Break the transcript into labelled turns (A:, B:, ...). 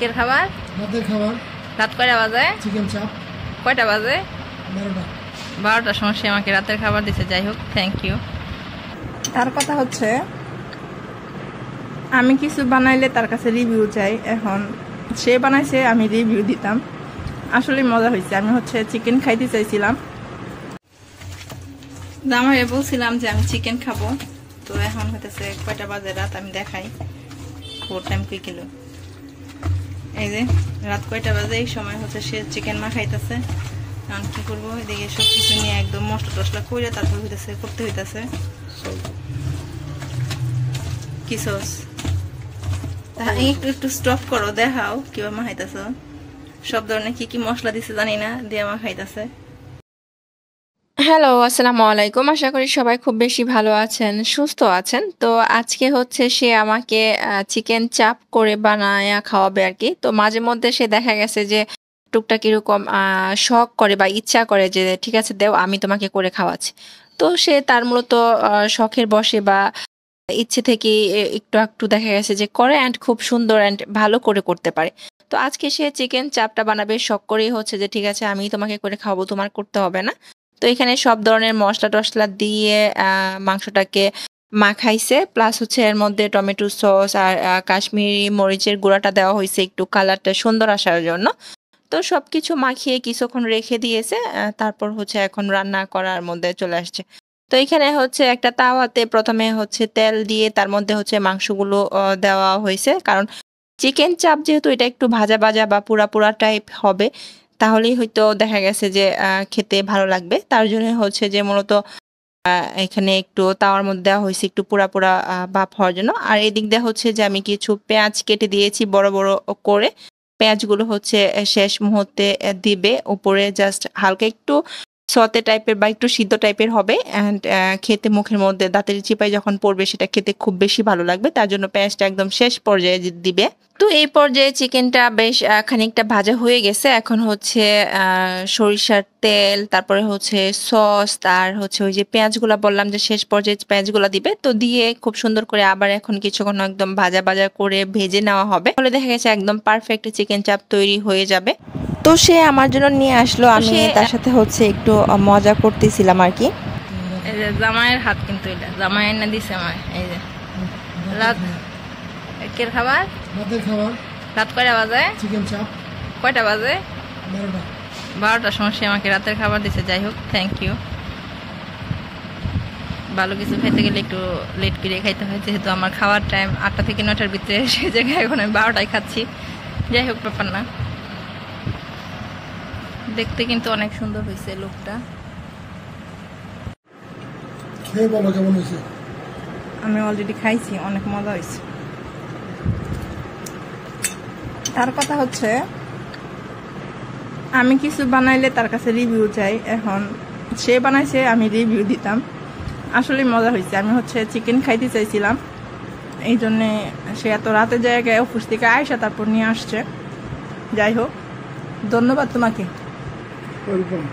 A: কের খাবার
B: রাতের খাবার
A: রাত কয়টা বাজে?
B: চিকেন চাপ
A: কয়টা বাজে?
B: 12টার
A: সময় সে আমাকে রাতের খাবার দিতে। যাই হোক, থ্যাংক ইউ। তার কথা হচ্ছে আমি কিছু বানাইলে তার কাছে রিভিউ চাই। এখন সে বানাইছে, আমি রিভিউ দিতাম। আসলে মজা হয়েছে। আমি চিকেন খাইতে চাইছিলাম, জামাই বলছিলাম যে আমি চিকেন খাবো। তো এখন হইতেছে কয়টা বাজে রাত, আমি দেখাই ফোর টাইম কুই কিলো। এই যে রাত কয়টা বাজে, এই সময় সে চিকেন খাইতেছে। এখন কি করবো, এদিকে সবকিছু নিয়ে একদম মশলা টসলা করে তারপর করতে হইতেছে। কি সস? একটু একটু স্টপ করো, দেখাও কিভাবে মাখাইতেছ। সব ধরনের কি কি মশলা দিছে জানি না, দিয়ে মাখাইতেছে। হ্যালো, আসসালামু আলাইকুম। আশা করি সবাই খুব বেশি ভালো আছেন, সুস্থ আছেন। তো আজকে সে আমাকে চিকেন চাপ করে বানায় খাওয়াবে আর কি। তো মাঝে মধ্যে সে দেখা গেছে যে টুকটাক এরকম শখ করে বা ইচ্ছা করে যে ঠিক আছে দেও, আমি তোমাকে করে খাওয়াচ্ছি। তো সে তার মূলত শখের বসে বা ইচ্ছে থেকে একটু একটু দেখা গেছে যে করে, অ্যান্ড খুব সুন্দর অ্যান্ড ভালো করে করতে পারে। তো আজকে সে চিকেন চাপটা বানাবে, শখ করেই যে ঠিক আছে আমি তোমাকে করে খাওয়াবো, তোমার করতে হবে না। তো এখানে সব ধরনের মশলা টসলা দিয়ে মাংসটাকে মাখাইছে, প্লাস এর মধ্যে টমেটো সস আর কাশ্মীরি মরিচের গুঁড়াটা দেওয়া হয়েছে একটু কালারটা সুন্দর আসার জন্য। তো সবকিছু মাখিয়ে কিছুক্ষণ রেখে দিয়েছে, তারপর এখন রান্না করার মধ্যে চলে আসছে। তো এখানে একটা তাওয়াতে প্রথমে তেল দিয়ে তার মধ্যে মাংসগুলো দেওয়া হয়েছে, কারণ চিকেন চাপ যেহেতু এটা একটু ভাজা ভাজা বা পুরা পুরা টাইপ হবে, তাহলেই হয়তো দেখা গেছে যে খেতে ভালো লাগবে। তার জন্য যে মূলত এখানে একটু তাওয়ার মধ্যে দেওয়া হয়েছে একটু পুরা পুরা ভাপ হওয়ার জন্য। আর এদিক দিয়ে যে আমি কিছু পেঁয়াজ কেটে দিয়েছি বড় বড় করে। পেঁয়াজগুলো শেষ মুহূর্তে দিবে উপরে, জাস্ট হালকা একটু সতে টাইপের বা একটু সিদ্ধ টাইপের হবে, অ্যান্ড খেতে মুখের মধ্যে দাঁতের চিপায় যখন পড়বে সেটা খেতে খুব বেশি ভালো লাগবে। তার জন্য পেঁয়াজটা একদম শেষ পর্যায়ে দিবে। তো এই পর্যায়ে চিকেনটা বেশ খানিকটা ভাজা হয়ে গেছে। এখন সরিষার তেল, তারপরে সস, আর ওই যে পেঁয়াজগুলা বললাম যে শেষ পর্যায়ে পেঁয়াজগুলা দিবে। তো দিয়ে খুব সুন্দর করে আবার এখন কিছুক্ষণ একদম ভাজা ভাজা করে ভেজে নেওয়া হবে, তাহলে দেখা গেছে একদম পারফেক্ট চিকেন চাপ তৈরি হয়ে যাবে। তো সে আমার জন্য নিয়ে আসলো, আমি তার সাথে একটু মজা করতেছিলাম আর কি। এই যে জামাইয়ের হাত, কিন্তু এটা জামাই এনে দিছে আমার। এই যে রাত কের খাবার
B: রাতের খাবার
A: রাত কয়টা বাজে?
B: চিকেন চাপ
A: কয়টা বাজে?
B: 12টার
A: সময় সে আমাকে রাতের খাবার দিছে। যাই হোক, থ্যাংক ইউ। ভালো কিছু খাইতে গেলে একটু লেট করে খাইতে হয়, যেহেতু আমার খাওয়ার টাইম 8টা থেকে 9টার ভিতরে, সেই জায়গায় এখন আমি 12টায় খাচ্ছি। যাই হোক, ব্যাপার না। দেখতে কিন্তু অনেক সুন্দর হয়েছে লোকটা।
B: খেয়ে বলো কেমন হয়েছে।
A: আমি অলরেডি খাইছি, অনেক মজা হয়েছে। তার কথা আমি কিছু বানাইলে তার কাছে রিভিউ চাই। এখন সে বানাইছে, আমি রিভিউ দিতাম। আসলে মজা হয়েছে। আমি চিকেন খাইতে চাইছিলাম, এই জন্যে সে এত রাতের জায়গায় অফিস থেকে আয়সা তারপর নিয়ে আসছে। যাই হোক, ধন্যবাদ তোমাকে।
B: ওয়েলকাম।